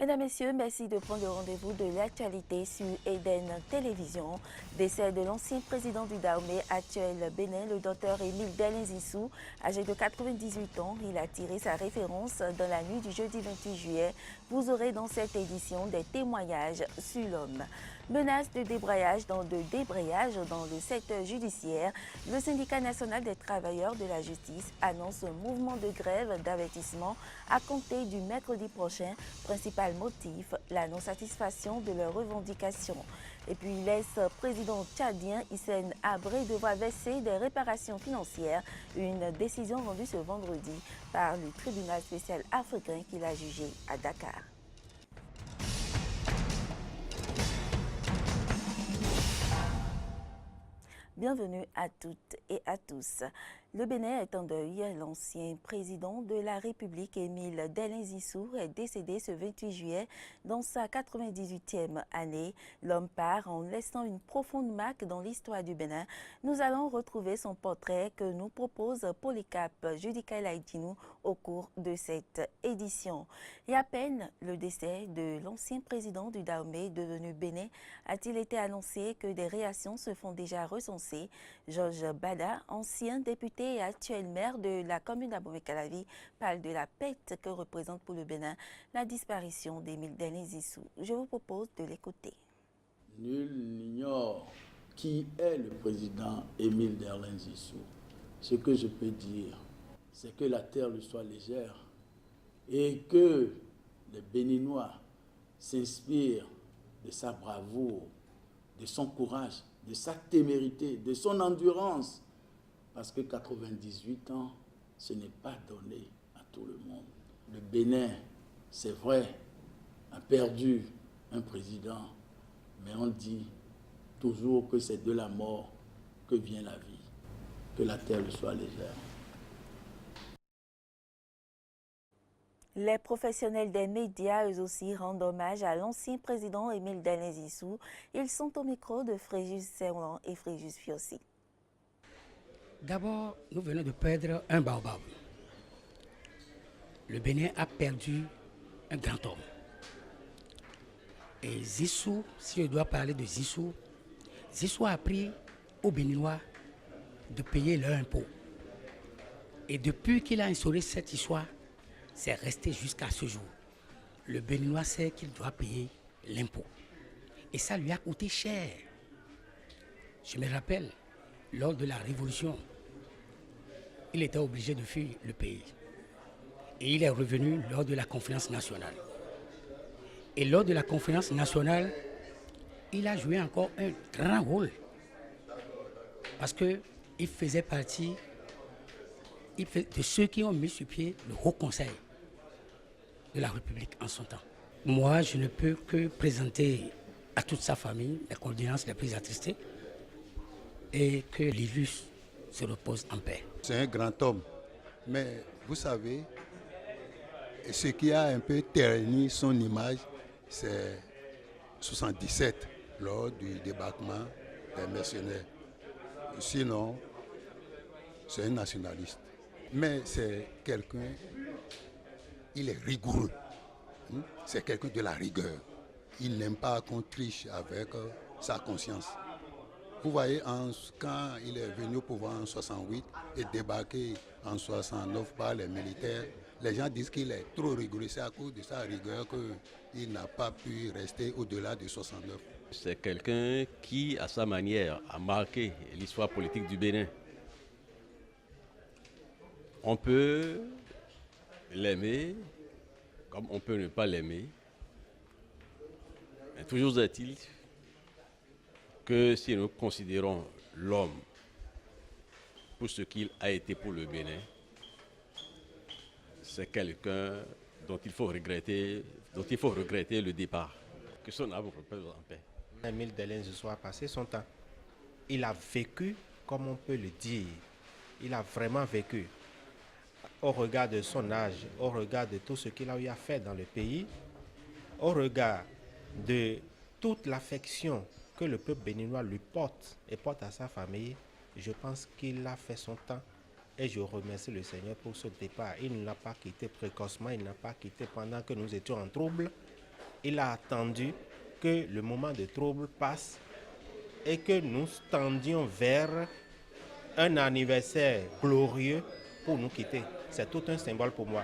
Mesdames, Messieurs, merci de prendre le rendez-vous de l'actualité sur Eden Télévision. Décès de l'ancien président du Dahomey, actuel Bénin, le docteur Émile Delin Zissou, âgé de 98 ans. Il a tiré sa référence dans la nuit du jeudi 28 juillet. Vous aurez dans cette édition des témoignages sur l'homme. Menace de débrayage dans le secteur judiciaire. Le syndicat national des travailleurs de la justice annonce un mouvement de grève d'avertissement à compter du mercredi prochain. Principal motif, la non-satisfaction de leurs revendications. Et puis l'ex-président tchadien Hissène Habré devra verser des réparations financières, une décision rendue ce vendredi par le tribunal spécial africain qu'il a jugé à Dakar. Bienvenue à toutes et à tous. Le Bénin est en deuil. L'ancien président de la République, Émile Delin Zissou, est décédé ce 28 juillet dans sa 98e année. L'homme part en laissant une profonde marque dans l'histoire du Bénin. Nous allons retrouver son portrait que nous propose Polycarp Judicaël Aïdinou au cours de cette édition. Et à peine le décès de l'ancien président du Dahomey, devenu Bénin, a-t-il été annoncé que des réactions se font déjà recenser. Georges Bada, ancien député et actuel maire de la commune d'Abomey-Calavi, parle de la perte que représente pour le Bénin la disparition d'Émile Delin Zissou. Je vous propose de l'écouter. Nul n'ignore qui est le président Émile Delin Zissou. Ce que je peux dire, c'est que la terre lui soit légère et que les Béninois s'inspirent de sa bravoure, de son courage, de sa témérité, de son endurance. Parce que 98 ans, ce n'est pas donné à tout le monde. Le Bénin, c'est vrai, a perdu un président, mais on dit toujours que c'est de la mort que vient la vie. Que la terre lui soit légère. Les professionnels des médias, eux aussi, rendent hommage à l'ancien président Émile Delin Zissou. Ils sont au micro de Fréjus Serlan et Fréjus Fiossi. D'abord, nous venons de perdre un baobab. Le Bénin a perdu un grand homme. Et Zissou, si je dois parler de Zissou, Zissou a appris aux Béninois de payer leurs impôts. Et depuis qu'il a instauré cette histoire, c'est resté jusqu'à ce jour. Le Béninois sait qu'il doit payer l'impôt. Et ça lui a coûté cher. Je me rappelle, lors de la Révolution, il était obligé de fuir le pays. Et il est revenu lors de la conférence nationale. Et lors de la conférence nationale, il a joué encore un grand rôle. Parce qu'il faisait partie de ceux qui ont mis sur pied le Haut Conseil de la République en son temps. Moi, je ne peux que présenter à toute sa famille les condoléances les plus attristées et que l'illustre se repose en paix. C'est un grand homme, mais vous savez, ce qui a un peu terni son image, c'est 77, lors du débarquement des mercenaires. Sinon, c'est un nationaliste. Mais c'est quelqu'un, il est rigoureux, c'est quelqu'un de la rigueur. Il n'aime pas qu'on triche avec sa conscience. Vous voyez, quand il est venu au pouvoir en 68 et débarqué en 69 par les militaires, les gens disent qu'il est trop rigoureux. C'est à cause de sa rigueur qu'il n'a pas pu rester au-delà de 69. C'est quelqu'un qui, à sa manière, a marqué l'histoire politique du Bénin. On peut l'aimer comme on peut ne pas l'aimer. Mais toujours est-il que si nous considérons l'homme pour ce qu'il a été pour le Bénin, c'est quelqu'un dont il faut regretter le départ. Que son âme repose en paix. Émile Delin Zissou a passé son temps. Il a vécu, comme on peut le dire. Il a vraiment vécu. Au regard de son âge, au regard de tout ce qu'il a eu à faire dans le pays, au regard de toute l'affection que le peuple béninois lui porte et porte à sa famille, je pense qu'il a fait son temps et je remercie le Seigneur pour ce départ. Il ne l'a pas quitté précocement, il n'a pas quitté pendant que nous étions en trouble. Il a attendu que le moment de trouble passe et que nous tendions vers un anniversaire glorieux pour nous quitter. C'est tout un symbole pour moi.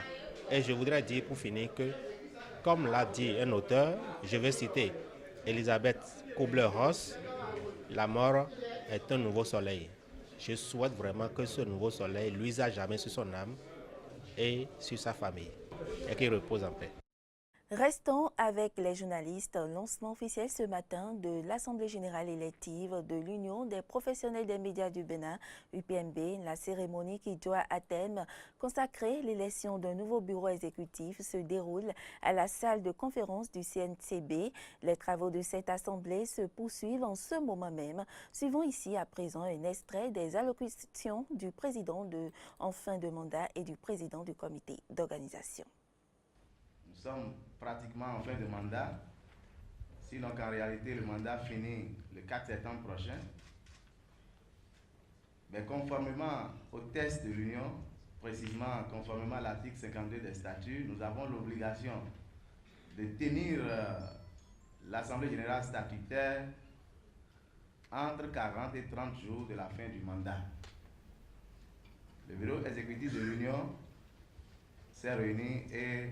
Et je voudrais dire pour finir que, comme l'a dit un auteur, je vais citer Elisabeth Kubler-Ross, la mort est un nouveau soleil. Je souhaite vraiment que ce nouveau soleil luise à jamais sur son âme et sur sa famille et qu'il repose en paix. Restons avec les journalistes. Lancement officiel ce matin de l'Assemblée générale élective de l'Union des professionnels des médias du Bénin, UPMB. La cérémonie qui doit à thème consacrer l'élection d'un nouveau bureau exécutif se déroule à la salle de conférence du CNCB. Les travaux de cette assemblée se poursuivent en ce moment même. Suivons ici à présent un extrait des allocutions du président en fin de mandat et du président du comité d'organisation. Nous sommes pratiquement en fin de mandat, sinon qu'en réalité le mandat finit le 4 septembre prochain. Mais conformément au test de l'Union, précisément conformément à l'article 52 des statuts, nous avons l'obligation de tenir l'Assemblée générale statutaire entre 40 et 30 jours de la fin du mandat. Le bureau exécutif de l'Union s'est réuni et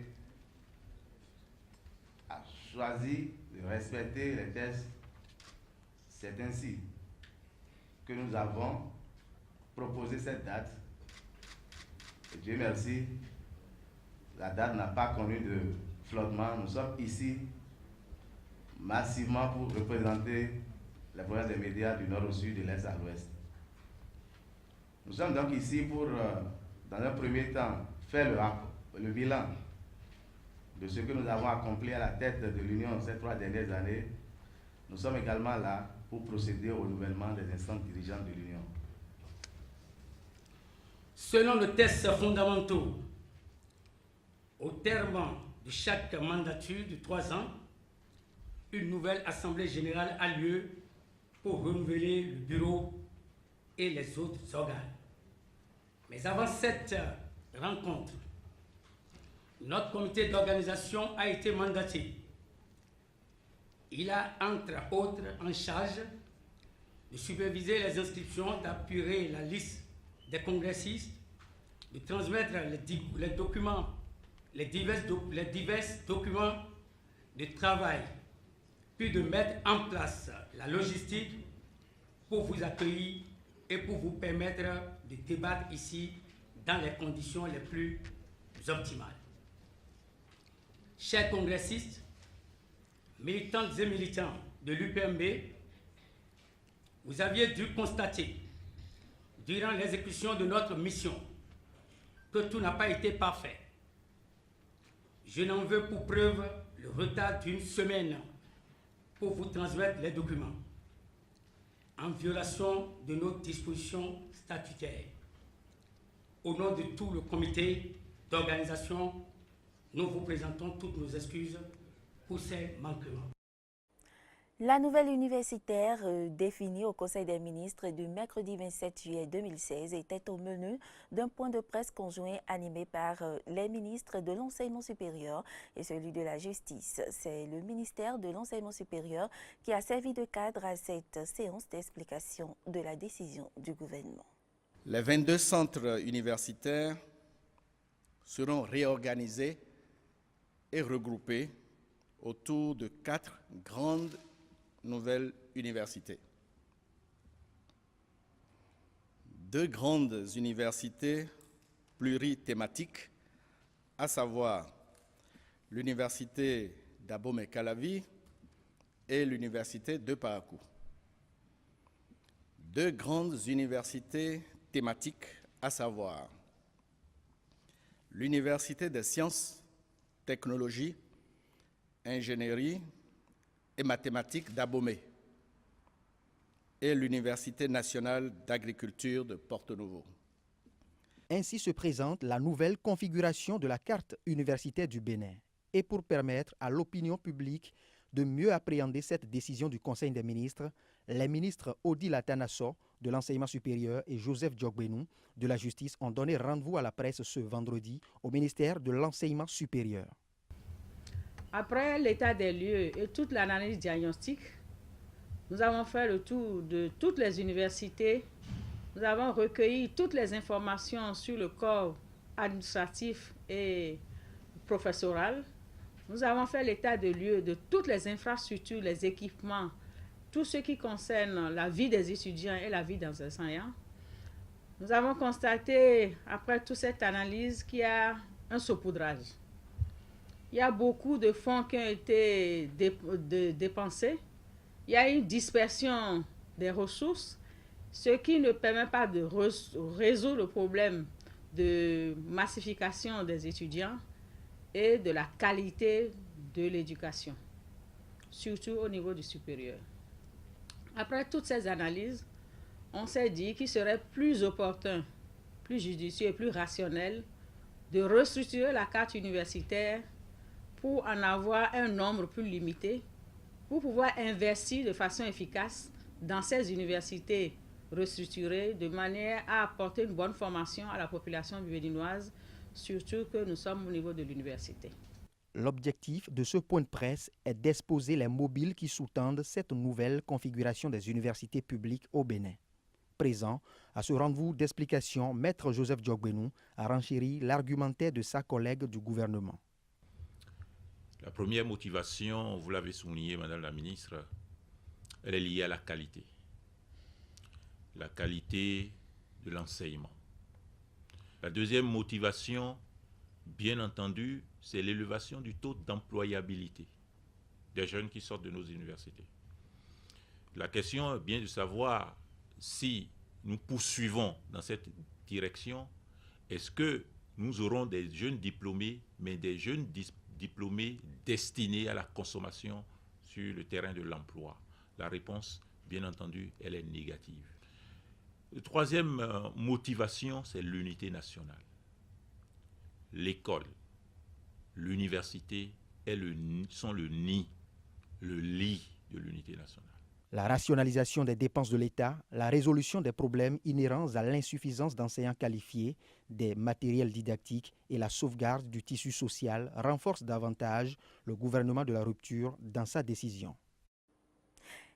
a choisi de respecter les tests. C'est ainsi que nous avons proposé cette date. Et Dieu merci, la date n'a pas connu de flottement. Nous sommes ici massivement pour représenter les provinces des médias du nord au sud, de l'est à l'ouest. Nous sommes donc ici pour, dans un premier temps, faire le bilan de ce que nous avons accompli à la tête de l'Union ces 3 dernières années. Nous sommes également là pour procéder au renouvellement des instances dirigeantes de l'Union. Selon les tests fondamentaux, au terme de chaque mandature de 3 ans, une nouvelle Assemblée générale a lieu pour renouveler le bureau et les autres organes. Mais avant cette rencontre, notre comité d'organisation a été mandaté. Il a, entre autres, en charge de superviser les inscriptions, d'appuyer la liste des congressistes, de transmettre les documents, les divers documents de travail, puis de mettre en place la logistique pour vous accueillir et pour vous permettre de débattre ici dans les conditions les plus optimales. Chers congressistes, militantes et militants de l'UPMB, vous aviez dû constater, durant l'exécution de notre mission, que tout n'a pas été parfait. Je n'en veux pour preuve le retard d'1 semaine pour vous transmettre les documents, en violation de nos dispositions statutaires. Au nom de tout le comité d'organisation, nous vous présentons toutes nos excuses pour ces manquements. La nouvelle universitaire définie au Conseil des ministres du mercredi 27 juillet 2016 était au menu d'un point de presse conjoint animé par les ministres de l'Enseignement supérieur et celui de la Justice. C'est le ministère de l'Enseignement supérieur qui a servi de cadre à cette séance d'explication de la décision du gouvernement. Les 22 centres universitaires seront réorganisés et regroupés autour de 4 grandes nouvelles universités. 2 grandes universités plurithématiques, à savoir l'université d'Abomey-Calavi et l'université de Parakou. 2 grandes universités thématiques, à savoir l'université des sciences, technologie, ingénierie et mathématiques d'Abomey et l'Université nationale d'agriculture de Porto-Novo. Ainsi se présente la nouvelle configuration de la carte universitaire du Bénin. Et pour permettre à l'opinion publique de mieux appréhender cette décision du Conseil des ministres, les ministres Odile Atanasso de l'enseignement supérieur et Joseph Diogbenou de la justice ont donné rendez-vous à la presse ce vendredi au ministère de l'enseignement supérieur. Après l'état des lieux et toute l'analyse diagnostique, nous avons fait le tour de toutes les universités. Nous avons recueilli toutes les informations sur le corps administratif et professoral. Nous avons fait l'état de lieu de toutes les infrastructures, les équipements, tout ce qui concerne la vie des étudiants et la vie des enseignants. Nous avons constaté, après toute cette analyse, qu'il y a un saupoudrage. Il y a beaucoup de fonds qui ont été dépensés. Il y a une dispersion des ressources, ce qui ne permet pas de résoudre le problème de massification des étudiants et de la qualité de l'éducation, surtout au niveau du supérieur. Après toutes ces analyses, on s'est dit qu'il serait plus opportun, plus judicieux et plus rationnel de restructurer la carte universitaire pour en avoir un nombre plus limité, pour pouvoir investir de façon efficace dans ces universités restructurées de manière à apporter une bonne formation à la population béninoise, surtout que nous sommes au niveau de l'université. L'objectif de ce point de presse est d'exposer les mobiles qui sous-tendent cette nouvelle configuration des universités publiques au Bénin. Présent à ce rendez-vous d'explication, Maître Joseph Djogbenou a renchéri l'argumentaire de sa collègue du gouvernement. La première motivation, vous l'avez souligné, Madame la Ministre, elle est liée à la qualité. La qualité de l'enseignement. La deuxième motivation, bien entendu, c'est l'élévation du taux d'employabilité des jeunes qui sortent de nos universités. La question est bien de savoir si nous poursuivons dans cette direction, est-ce que nous aurons des jeunes diplômés, mais des jeunes diplômés destinés à la consommation sur le terrain de l'emploi? La réponse, bien entendu, elle est négative. La troisième motivation, c'est l'unité nationale. L'école, l'université sont le nid, le lit de l'unité nationale. La rationalisation des dépenses de l'État, la résolution des problèmes inhérents à l'insuffisance d'enseignants qualifiés, des matériels didactiques et la sauvegarde du tissu social renforcent davantage le gouvernement de la rupture dans sa décision.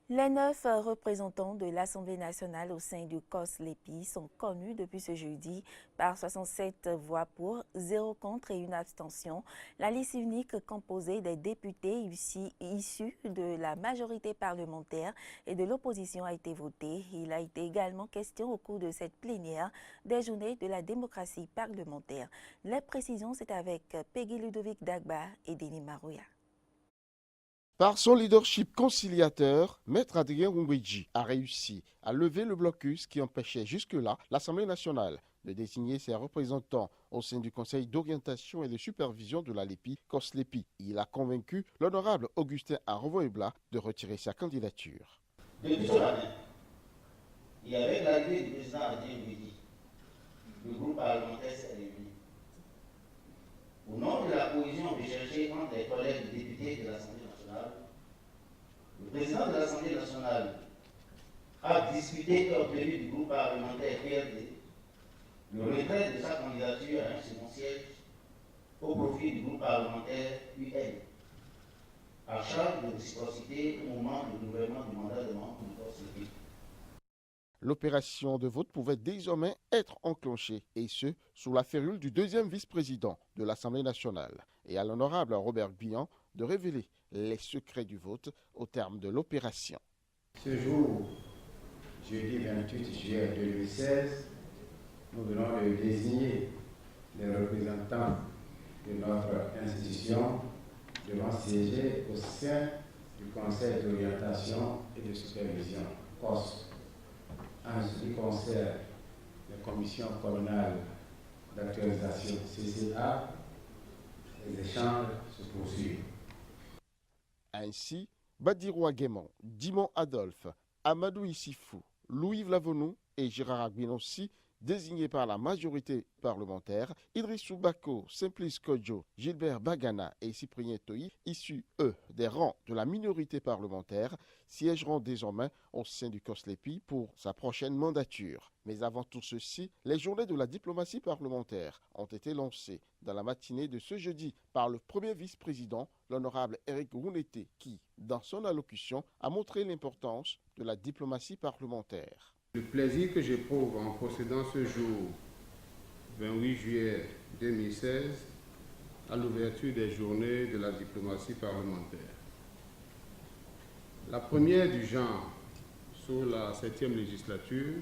Les 9 représentants de l'Assemblée nationale au sein du COS-LEPI sont connus depuis ce jeudi par 67 voix pour, 0 contre et 1 abstention. La liste unique composée des députés issus de la majorité parlementaire et de l'opposition a été votée. Il a été également question au cours de cette plénière des journées de la démocratie parlementaire. Les précisions, c'est avec Peggy Ludovic Dagba et Denis Marouya. Par son leadership conciliateur, Maître Adrien Rungweji a réussi à lever le blocus qui empêchait jusque-là l'Assemblée nationale de désigner ses représentants au sein du Conseil d'orientation et de supervision de la LEPI, COS-LEPI. Il a convaincu l'honorable Augustin Arovo-Ebla de retirer sa candidature. Depuis ce matin, et avec l'arrivée du président Adrien Rungweji, le groupe parlementaire s'est réuni. Au nom de la cohésion recherchée entre les collègues députés de l'Assemblée nationale, le président de l'Assemblée nationale a discuté et obtenu du groupe parlementaire PRD le retrait de sa candidature à un second siège au profit du groupe parlementaire UN, à charge de réciprocité au moment du renouvellement du mandat de membre du COS-LEPI. L'opération de vote pouvait désormais être enclenchée, et ce, sous la férule du deuxième vice-président de l'Assemblée nationale, et à l'honorable Robert Guillan de révéler les secrets du vote au terme de l'opération. Ce jour, jeudi 28 juillet 2016, nous venons de désigner les représentants de notre institution devant siéger au sein du Conseil d'orientation et de supervision, COS. En ce qui concerne les commissions communales d'actualisation CCA, les échanges se poursuivent. Ainsi, Badirou Aguemon, Dimon Adolphe, Amadou Issifou, Louis Vlavonou et Gérard Aguinossi désignés par la majorité parlementaire, Idrissou Bako, Simplice Kodjo, Gilbert Bagana et Cyprien Toyi, issus, eux, des rangs de la minorité parlementaire, siégeront désormais au sein du COSLEPI pour sa prochaine mandature. Mais avant tout ceci, les journées de la diplomatie parlementaire ont été lancées dans la matinée de ce jeudi par le premier vice-président, l'honorable Eric Rounete, qui, dans son allocution, a montré l'importance de la diplomatie parlementaire. Le plaisir que j'éprouve en procédant ce jour, 28 juillet 2016, à l'ouverture des journées de la diplomatie parlementaire. La première du genre sur la 7e législature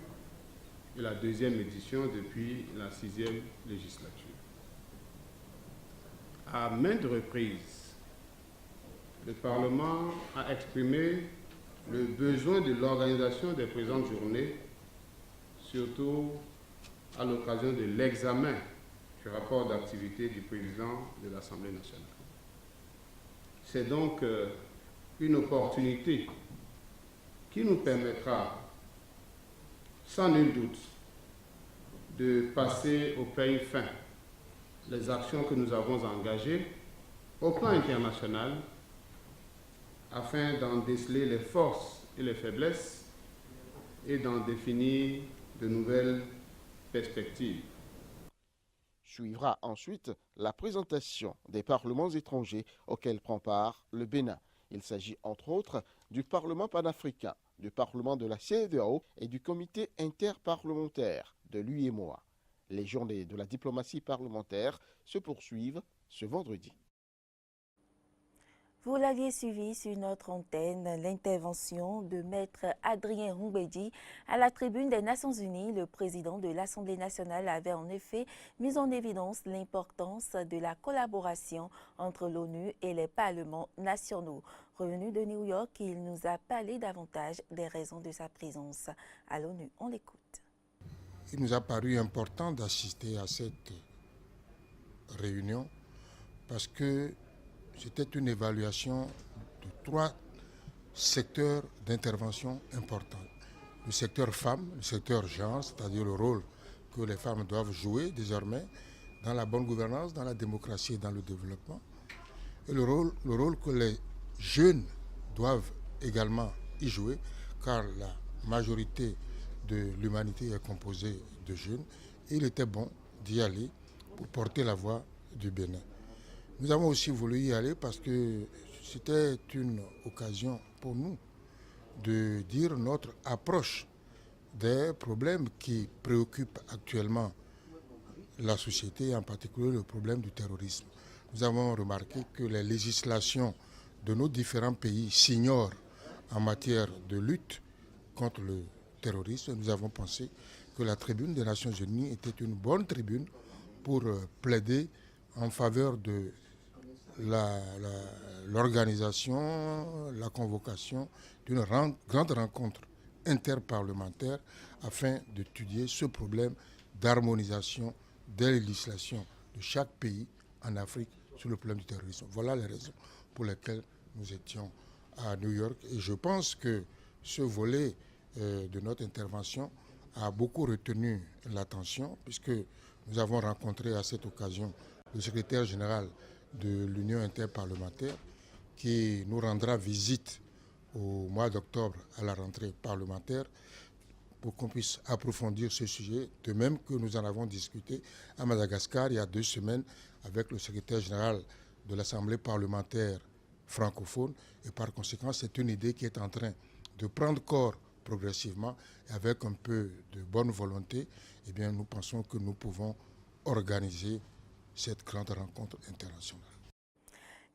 et la 2e édition depuis la 6e législature. À maintes reprises, le Parlement a exprimé le besoin de l'organisation des présentes journées, surtout à l'occasion de l'examen du rapport d'activité du président de l'Assemblée nationale. C'est donc une opportunité qui nous permettra, sans nul doute, de passer au peigne fin les actions que nous avons engagées au plan international afin d'en déceler les forces et les faiblesses et d'en définir de nouvelles perspectives. Suivra ensuite la présentation des parlements étrangers auxquels prend part le Bénin. Il s'agit entre autres du Parlement panafricain, du Parlement de la CEDEAO et du Comité interparlementaire de l'UEMOA. Les journées de la diplomatie parlementaire se poursuivent ce vendredi. Vous l'aviez suivi sur notre antenne, l'intervention de Maître Adrien Humbedi à la tribune des Nations Unies. Le président de l'Assemblée nationale avait en effet mis en évidence l'importance de la collaboration entre l'ONU et les parlements nationaux. Revenu de New York, il nous a parlé davantage des raisons de sa présence à l'ONU. On l'écoute. Il nous a paru important d'assister à cette réunion parce que c'était une évaluation de 3 secteurs d'intervention importants. Le secteur femmes, le secteur genre, c'est-à-dire le rôle que les femmes doivent jouer désormais dans la bonne gouvernance, dans la démocratie et dans le développement. Et le rôle que les jeunes doivent également y jouer, car la majorité de l'humanité est composée de jeunes. Et il était bon d'y aller pour porter la voix du Bénin. Nous avons aussi voulu y aller parce que c'était une occasion pour nous de dire notre approche des problèmes qui préoccupent actuellement la société, en particulier le problème du terrorisme. Nous avons remarqué que les législations de nos différents pays s'ignorent en matière de lutte contre le terrorisme. Nous avons pensé que la tribune des Nations Unies était une bonne tribune pour plaider en faveur de l'organisation, la convocation d'une grande rencontre interparlementaire afin d'étudier ce problème d'harmonisation des législations de chaque pays en Afrique sur le problème du terrorisme. Voilà les raisons pour lesquelles nous étions à New York. Et je pense que ce volet de notre intervention a beaucoup retenu l'attention puisque nous avons rencontré à cette occasion le secrétaire général de l'Union interparlementaire qui nous rendra visite au mois d'octobre à la rentrée parlementaire pour qu'on puisse approfondir ce sujet, de même que nous en avons discuté à Madagascar il y a 2 semaines avec le secrétaire général de l'Assemblée parlementaire francophone. Et par conséquent, c'est une idée qui est en train de prendre corps progressivement. Et avec un peu de bonne volonté, eh bien, nous pensons que nous pouvons organiser cette grande rencontre internationale.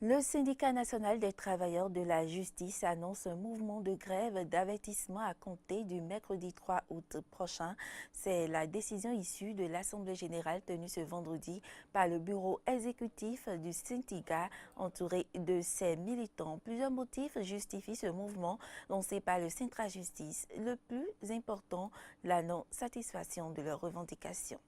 Le syndicat national des travailleurs de la justice annonce un mouvement de grève d'avertissement à compter du mercredi 3 août prochain. C'est la décision issue de l'Assemblée générale tenue ce vendredi par le bureau exécutif du syndicat entouré de ses militants. Plusieurs motifs justifient ce mouvement lancé par le Syntra Justice. Le plus important, la non-satisfaction de leurs revendications.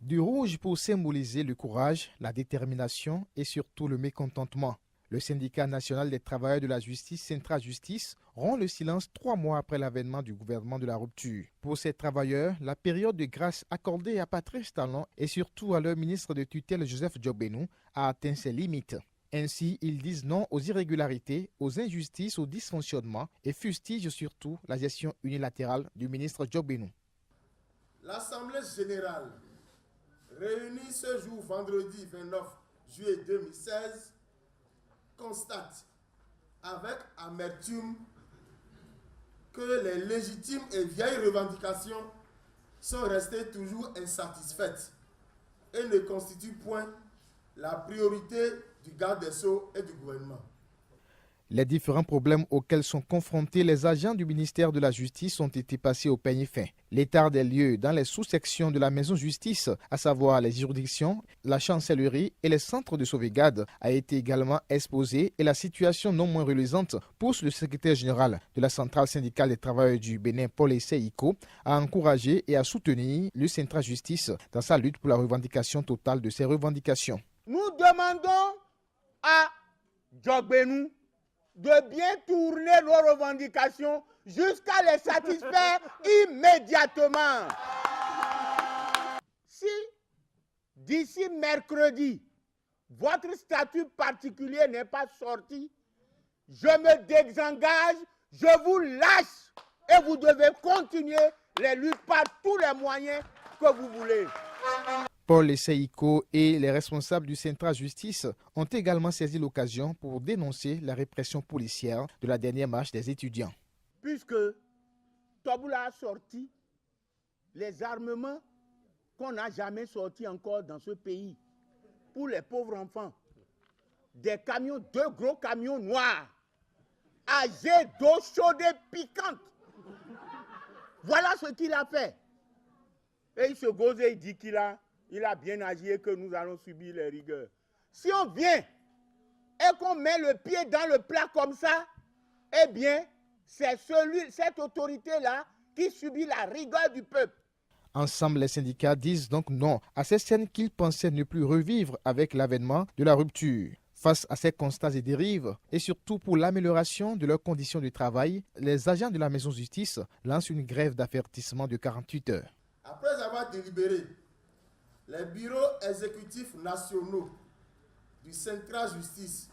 Du rouge pour symboliser le courage, la détermination et surtout le mécontentement. Le syndicat national des travailleurs de la justice, Centra Justice, rompt le silence 3 mois après l'avènement du gouvernement de la rupture. Pour ces travailleurs, la période de grâce accordée à Patrice Talon et surtout à leur ministre de tutelle Joseph Djobénou a atteint ses limites. Ainsi, ils disent non aux irrégularités, aux injustices, aux dysfonctionnements et fustigent surtout la gestion unilatérale du ministre Djobénou. L'Assemblée générale, réunie ce jour vendredi 29 juillet 2016, constate avec amertume que les légitimes et vieilles revendications sont restées toujours insatisfaites et ne constituent point la priorité du garde des Sceaux et du gouvernement. Les différents problèmes auxquels sont confrontés les agents du ministère de la Justice ont été passés au peigne fin. L'état des lieux dans les sous-sections de la maison justice, à savoir les juridictions, la chancellerie et les centres de sauvegarde, a été également exposé et la situation non moins reluisante pousse le secrétaire général de la centrale syndicale des travailleurs du Bénin, Paul Essay-Iko, à encourager et à soutenir le Centra Justice dans sa lutte pour la revendication totale de ses revendications. Nous demandons à Djobénou de bien tourner nos revendications jusqu'à les satisfaire immédiatement. Si d'ici mercredi, votre statut particulier n'est pas sorti, je me désengage, je vous lâche et vous devez continuer les luttes par tous les moyens que vous voulez. Paul Essay-Iko et les responsables du Centra Justice ont également saisi l'occasion pour dénoncer la répression policière de la dernière marche des étudiants. Puisque Toboula a sorti les armements qu'on n'a jamais sortis encore dans ce pays pour les pauvres enfants. Des camions, 2 gros camions noirs, âgés d'eau chaude et piquante. Voilà ce qu'il a fait. Et il se gose et il dit qu'il a bien agi et que nous allons subir les rigueurs. Si on vient et qu'on met le pied dans le plat comme ça, eh bien, c'est cette autorité-là qui subit la rigueur du peuple. Ensemble, les syndicats disent donc non à ces scènes qu'ils pensaient ne plus revivre avec l'avènement de la rupture. Face à ces constats et dérives, et surtout pour l'amélioration de leurs conditions de travail, les agents de la maison justice lancent une grève d'avertissement de 48 heures. Après avoir délibéré, les bureaux exécutifs nationaux du Centra Justice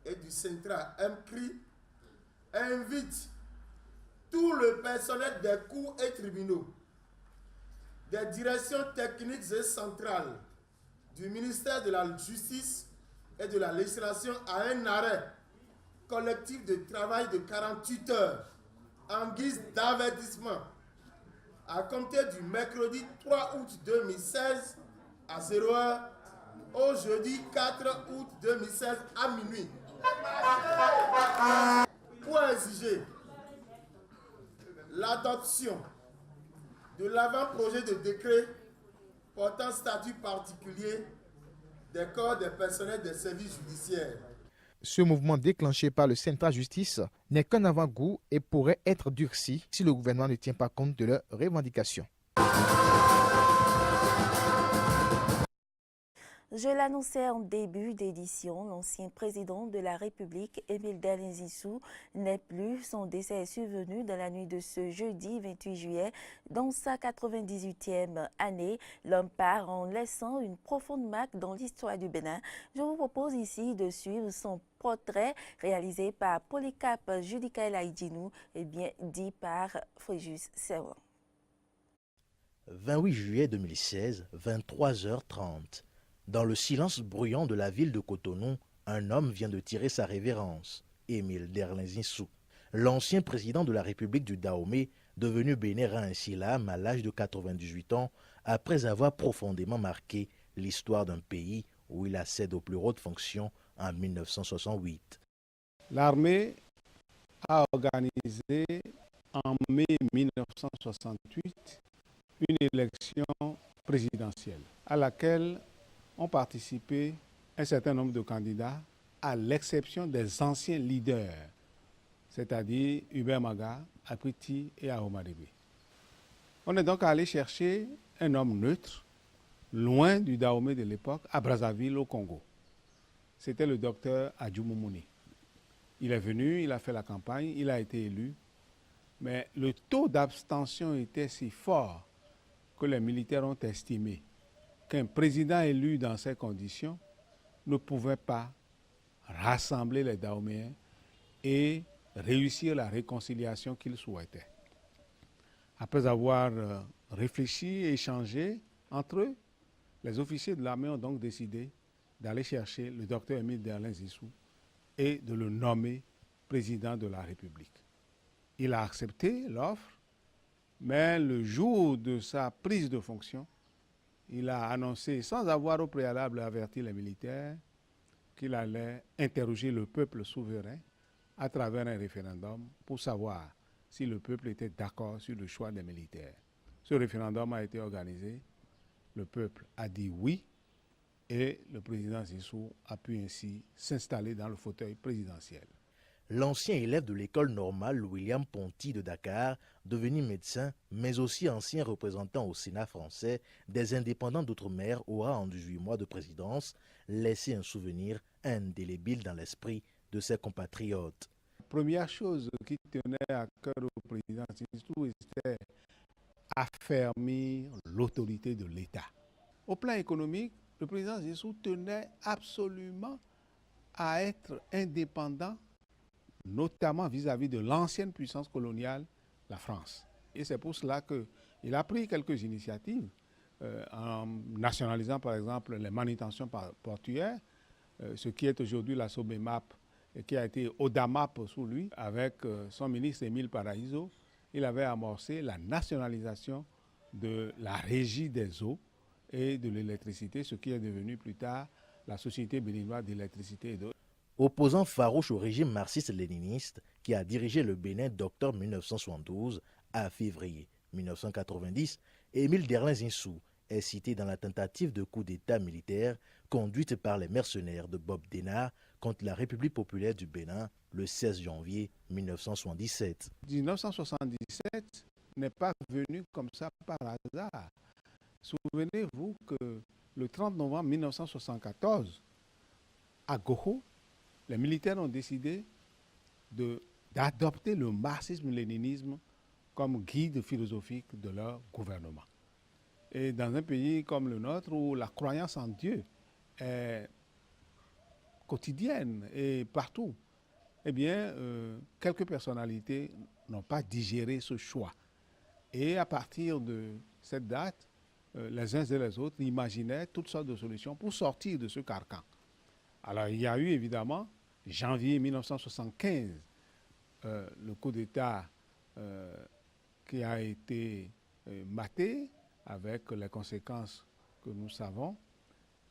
et du Centra MCRI invitent tout le personnel des cours et tribunaux, des directions techniques et centrales du ministère de la Justice et de la législation à un arrêt collectif de travail de 48 heures en guise d'avertissement à compter du mercredi 3 août 2016 à 0h au jeudi 4 août 2016 à minuit pour exiger l'adoption de l'avant-projet de décret portant statut particulier des corps des personnels des services judiciaires. Ce mouvement déclenché par le Centra Justice n'est qu'un avant-goût et pourrait être durci si le gouvernement ne tient pas compte de leurs revendications. Je l'annonçais en début d'édition, l'ancien président de la République, Émile Derlin Zissou, n'est plus. Son décès est survenu dans la nuit de ce jeudi 28 juillet. Dans sa 98e année, l'homme part en laissant une profonde marque dans l'histoire du Bénin. Je vous propose ici de suivre son portrait réalisé par Polycarp Judicaël Aïdjinou et bien dit par Fréjus Servan. 28 juillet 2016, 23h30. Dans le silence bruyant de la ville de Cotonou, un homme vient de tirer sa révérence, Émile Derlin Zissou. L'ancien président de la République du Dahomey, devenu bénérant ainsi l'âme à l'âge de 98 ans, après avoir profondément marqué l'histoire d'un pays où il accède aux plus hautes fonctions en 1968. L'armée a organisé en mai 1968 une élection présidentielle à laquelle ont participé un certain nombre de candidats, à l'exception des anciens leaders, c'est-à-dire Hubert Maga, Akwiti et Ahomadebe. On est donc allé chercher un homme neutre, loin du Dahomey de l'époque, à Brazzaville, au Congo. c'était le docteur Adjoumouni. Il est venu, il a fait la campagne, il a été élu, mais le taux d'abstention était si fort que les militaires ont estimé qu'un président élu dans ces conditions ne pouvait pas rassembler les Dahoméens et réussir la réconciliation qu'ils souhaitaient. Après avoir réfléchi et échangé entre eux, les officiers de l'armée ont donc décidé d'aller chercher le docteur Émile Derlin Zissou et de le nommer président de la République. Il a accepté l'offre, mais le jour de sa prise de fonction, il a annoncé, sans avoir au préalable averti les militaires, qu'il allait interroger le peuple souverain à travers un référendum pour savoir si le peuple était d'accord sur le choix des militaires. Ce référendum a été organisé, le peuple a dit oui et le président Zissou a pu ainsi s'installer dans le fauteuil présidentiel. L'ancien élève de l'école normale William Ponty de Dakar, devenu médecin, mais aussi ancien représentant au Sénat français des indépendants d'outre-mer, aura en 18 mois de présidence laissé un souvenir indélébile dans l'esprit de ses compatriotes. La première chose qui tenait à cœur au président Zissou, c'était affermir l'autorité de l'État. Au plan économique, le président Zissou tenait absolument à être indépendant, notamment vis-à-vis de l'ancienne puissance coloniale, la France. Et c'est pour cela qu'il a pris quelques initiatives en nationalisant par exemple les manutentions portuaires, ce qui est aujourd'hui la Sobemap et qui a été Odamap sous lui, avec son ministre Émile Paraíso. Il avait amorcé la nationalisation de la régie des eaux et de l'électricité, ce qui est devenu plus tard la Société béninoise d'électricité et d'eau. Opposant farouche au régime marxiste-léniniste qui a dirigé le Bénin d'octobre 1972 à février 1990, Émile Derlin Zissou est cité dans la tentative de coup d'État militaire conduite par les mercenaires de Bob Denard contre la République populaire du Bénin le 16 janvier 1977. 1977 n'est pas venu comme ça par hasard. Souvenez-vous que le 30 novembre 1974, à Goho, les militaires ont décidé d'adopter le marxisme-léninisme comme guide philosophique de leur gouvernement. Et dans un pays comme le nôtre, où la croyance en Dieu est quotidienne et partout, eh bien, quelques personnalités n'ont pas digéré ce choix. Et à partir de cette date, les uns et les autres imaginaient toutes sortes de solutions pour sortir de ce carcan. Alors, il y a eu évidemment, janvier 1975, le coup d'État qui a été maté avec les conséquences que nous savons.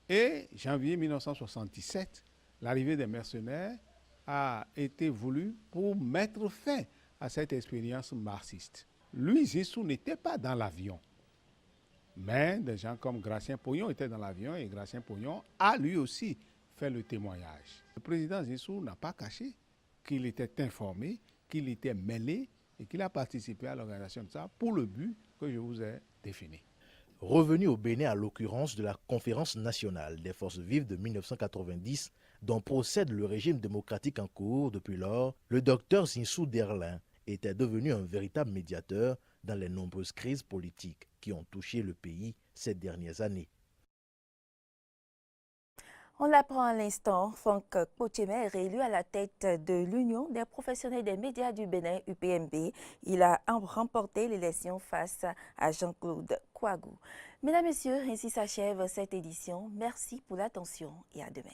Et janvier 1977, l'arrivée des mercenaires a été voulue pour mettre fin à cette expérience marxiste. Lui, Zissou n'était pas dans l'avion. Mais des gens comme Gratien Pognon étaient dans l'avion et Gratien Pognon a lui aussi fait le témoignage. Le président Zissou n'a pas caché qu'il était informé, qu'il était mêlé et qu'il a participé à l'organisation de ça pour le but que je vous ai défini. Revenu au Bénin à l'occurrence de la Conférence nationale des forces vives de 1990, dont procède le régime démocratique en cours depuis lors, le docteur Zissou Derlin était devenu un véritable médiateur dans les nombreuses crises politiques qui ont touché le pays ces dernières années. On l'apprend à l'instant, Franck Potiemé est réélu à la tête de l'Union des professionnels des médias du Bénin, UPMB. Il a remporté l'élection face à Jean-Claude Kouagou. Mesdames, Messieurs, ainsi s'achève cette édition. Merci pour l'attention et à demain.